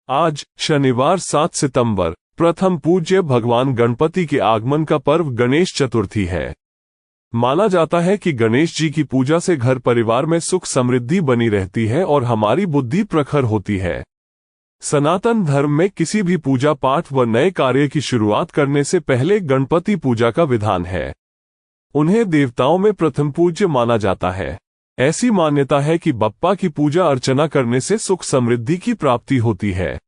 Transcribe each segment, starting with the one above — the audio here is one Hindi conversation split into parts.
आज शनिवार 7 सितंबर प्रथम पूज्य भगवान गणपति के आगमन का पर्व गणेश चतुर्थी है। माना जाता है कि गणेश जी की पूजा से घर परिवार में सुख समृद्धि बनी रहती है और हमारी बुद्धि प्रखर होती है। सनातन धर्म में किसी भी पूजा पाठ व नए कार्य की शुरुआत करने से पहले गणपति पूजा का विधान है। उन्हें देवताओं में प्रथम पूज्य माना जाता है। ऐसी मान्यता है कि बप्पा की पूजा अर्चना करने से सुख समृद्धि की प्राप्ति होती है,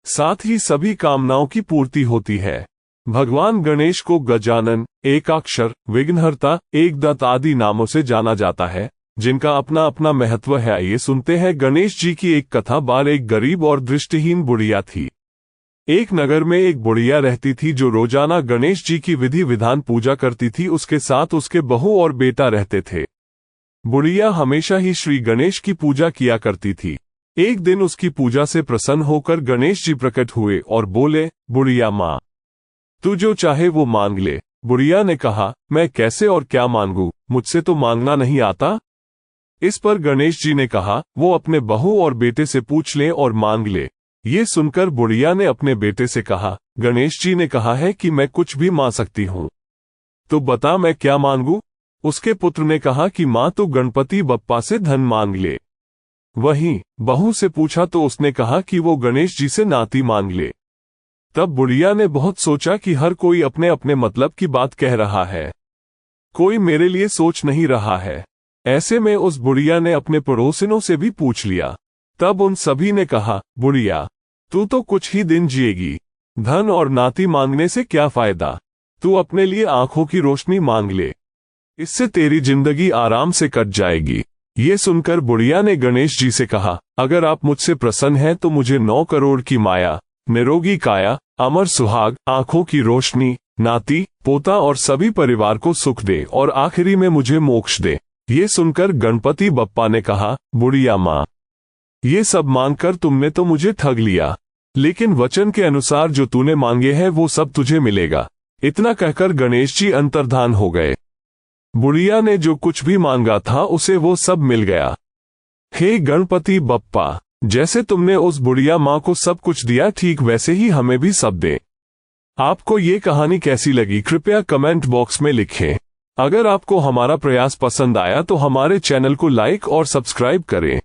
साथ ही सभी कामनाओं की पूर्ति होती है। भगवान गणेश को गजानन, एकाक्षर, विघ्नहर्ता, एकदंत आदि नामों से जाना जाता है, जिनका अपना अपना महत्व है। ये सुनते हैं गणेश जी की एक कथा। बार एक गरीब और दृष्टिहीन बुढ़िया थी। एक नगर में एक बुढ़िया रहती थी जो रोजाना गणेश जी की विधि विधान पूजा करती थी। उसके साथ उसके बहू और बेटा रहते थे। बुढ़िया हमेशा ही श्री गणेश की पूजा किया करती थी। एक दिन उसकी पूजा से प्रसन्न होकर गणेश जी प्रकट हुए और बोले, बुढ़िया माँ, तू जो चाहे वो मांग ले। बुढ़िया ने कहा, मैं कैसे और क्या मांगू, मुझसे तो मांगना नहीं आता। इस पर गणेश जी ने कहा, वो अपने बहू और बेटे से पूछ ले और मांग ले। ये सुनकर बुढ़िया ने अपने बेटे से कहा, गणेश जी ने कहा है कि मैं कुछ भी मांग सकती हूँ, तो बता मैं क्या मांगू। उसके पुत्र ने कहा कि माँ तो गणपति बप्पा से धन मांग ले। वहीं बहू से पूछा तो उसने कहा कि वो गणेश जी से नाती मांग ले। तब बुढ़िया ने बहुत सोचा कि हर कोई अपने अपने मतलब की बात कह रहा है, कोई मेरे लिए सोच नहीं रहा है। ऐसे में उस बुढ़िया ने अपने पड़ोसिनों से भी पूछ लिया। तब उन सभी ने कहा, बुढ़िया तू तो कुछ ही दिन जिएगी, धन और नाती मांगने से क्या फायदा। तू अपने लिए आंखों की रोशनी मांग ले, इससे तेरी जिंदगी आराम से कट जाएगी। ये सुनकर बुढ़िया ने गणेश जी से कहा, अगर आप मुझसे प्रसन्न हैं तो मुझे 9 करोड़ की माया, निरोगी काया, अमर सुहाग, आंखों की रोशनी, नाती, पोता और सभी परिवार को सुख दे और आखिरी में मुझे मोक्ष दे। ये सुनकर गणपति बप्पा ने कहा, बुढ़िया माँ, ये सब मांगकर तुमने तो मुझे ठग लिया, लेकिन वचन के अनुसार जो तूने मांगे हैं वो सब तुझे मिलेगा। इतना कहकर गणेश जी अंतर्धान हो गए। बुढ़िया ने जो कुछ भी मांगा था उसे वो सब मिल गया। हे गणपति बप्पा, जैसे तुमने उस बुढ़िया माँ को सब कुछ दिया, ठीक वैसे ही हमें भी सब दे। आपको ये कहानी कैसी लगी कृपया कमेंट बॉक्स में लिखें। अगर आपको हमारा प्रयास पसंद आया तो हमारे चैनल को लाइक और सब्सक्राइब करें।